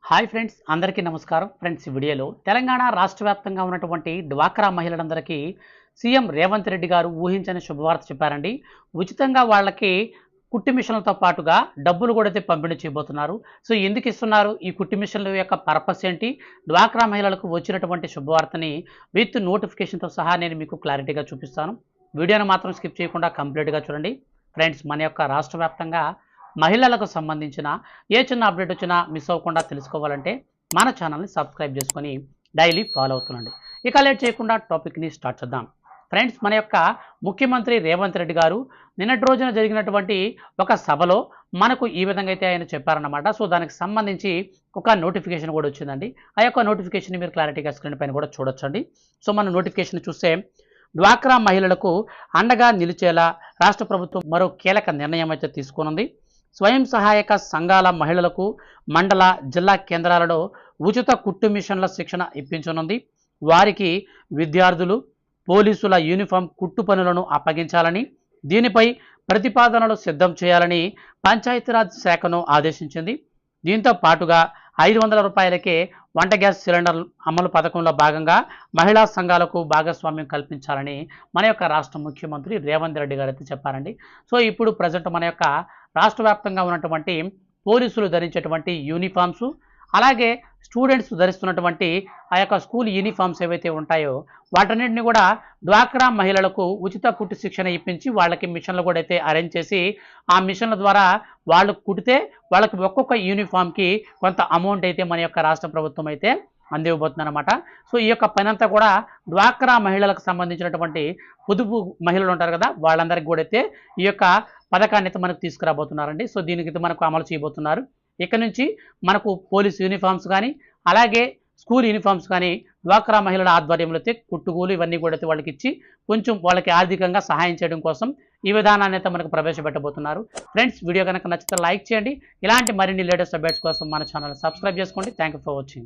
Hi friends, అందరికీ నమస్కారం. Friends, ఈ వీడియోలో తెలంగాణ రాష్ట్ర వ్యాప్తంగా ఉన్నటువంటి డ్వాక్రా మహిళలందరికీ సీఎం రేవంత్ రెడ్డి గారు ఊహించని శుభవార్త చెప్పారండి. ఉచితంగా వాళ్ళకి కుట్టి మిషన్లతో పాటుగా డబ్బులు కూడా అయితే పంపిణీ చేయబోతున్నారు. సో ఎందుకు ఇస్తున్నారు, ఈ కుట్టి మిషన్ల యొక్క పర్పస్ ఏంటి, డ్వాక్రా మహిళలకు వచ్చినటువంటి శుభవార్తని విత్ నోటిఫికేషన్తో సహా నేను మీకు క్లారిటీగా చూపిస్తాను. వీడియోని మాత్రం స్కిప్ చేయకుండా కంప్లీట్గా చూడండి. ఫ్రెండ్స్, మన యొక్క రాష్ట్ర వ్యాప్తంగా మహిళలకు సంబంధించిన ఏ చిన్న అప్డేట్ వచ్చినా మిస్ అవ్వకుండా తెలుసుకోవాలంటే మన ఛానల్ని సబ్స్క్రైబ్ చేసుకొని డైలీ ఫాలో అవుతుండండి. ఇక లేట్ చేయకుండా టాపిక్ని స్టార్ట్ చేద్దాం. ఫ్రెండ్స్, మన యొక్క ముఖ్యమంత్రి రేవంత్ రెడ్డి గారు నిన్నటి రోజున జరిగినటువంటి ఒక సభలో మనకు ఈ విధంగా అయితే ఆయన చెప్పారన్నమాట. సో దానికి సంబంధించి ఒక నోటిఫికేషన్ కూడా వచ్చిందండి. ఆ యొక్క నోటిఫికేషన్ మీరు క్లారిటీగా స్క్రీన్ పైన కూడా చూడొచ్చండి. సో మన నోటిఫికేషన్ చూస్తే డ్వాక్రా మహిళలకు అండగా నిలిచేలా రాష్ట్ర ప్రభుత్వం మరో కీలక నిర్ణయం అయితే తీసుకున్నది. స్వయం సహాయక సంఘాల మహిళలకు మండల జిల్లా కేంద్రాలలో ఉచిత కుట్టు మిషన్ల శిక్షణ ఇప్పించనుంది. వారికి విద్యార్థులు పోలీసుల యూనిఫామ్ కుట్టు పనులను అప్పగించాలని, దీనిపై ప్రతిపాదనలు సిద్ధం చేయాలని పంచాయతీరాజ్ శాఖను ఆదేశించింది. దీంతో పాటుగా 500 రూపాయలకే వంట గ్యాస్ సిలిండర్ అమలు పథకంలో భాగంగా మహిళా సంఘాలకు భాగస్వామ్యం కల్పించాలని మన యొక్క రాష్ట్ర ముఖ్యమంత్రి రేవంత్ రెడ్డి గారు అయితే చెప్పారండి. సో ఇప్పుడు ప్రజెంట్ మన యొక్క రాష్ట్ర వ్యాప్తంగా ఉన్నటువంటి పోలీసులు ధరించేటువంటి యూనిఫామ్స్, అలాగే స్టూడెంట్స్ ధరిస్తున్నటువంటి ఆ యొక్క స్కూల్ యూనిఫామ్స్ ఏవైతే ఉంటాయో వాటన్నింటినీ కూడా డ్వాక్రా మహిళలకు ఉచిత కుట్టు శిక్షణ ఇప్పించి వాళ్ళకి మిషన్లు కూడా అయితే అరేంజ్ చేసి ఆ మిషన్ల ద్వారా వాళ్ళు కుడితే వాళ్ళకి ఒక్కొక్క యూనిఫామ్కి కొంత అమౌంట్ అయితే మన యొక్క రాష్ట్ర ప్రభుత్వం అయితే అందివ్వబోతుంది అనమాట. సో ఈ యొక్క పని అంతా కూడా డ్వాక్రా మహిళలకు సంబంధించినటువంటి పొదుపు మహిళలు ఉంటారు కదా, వాళ్ళందరికీ కూడా అయితే ఈ యొక్క పథకాన్ని అయితే మనకు తీసుకురాబోతున్నారండి. సో దీనికి మనకు అమలు చేయబోతున్నారు. ఇక్కడ నుంచి మనకు పోలీస్ యూనిఫామ్స్ కానీ అలాగే స్కూల్ యూనిఫామ్స్ కానీ డ్వాక్రా మహిళల ఆధ్వర్యంలో అయితే కుట్టుగూలు ఇవన్నీ కూడా అయితే వాళ్ళకి ఇచ్చి కొంచెం వాళ్ళకి ఆర్థికంగా సహాయం చేయడం కోసం ఈ విధానాన్ని అయితే మనకు ప్రవేశపెట్టబోతున్నారు. ఫ్రెండ్స్, వీడియో కనుక నచ్చితే లైక్ చేయండి. ఇలాంటి మరిన్ని లేటెస్ట్ అప్డేట్స్ కోసం మన ఛానల్ సబ్స్క్రైబ్ చేసుకోండి. Thank you for watching.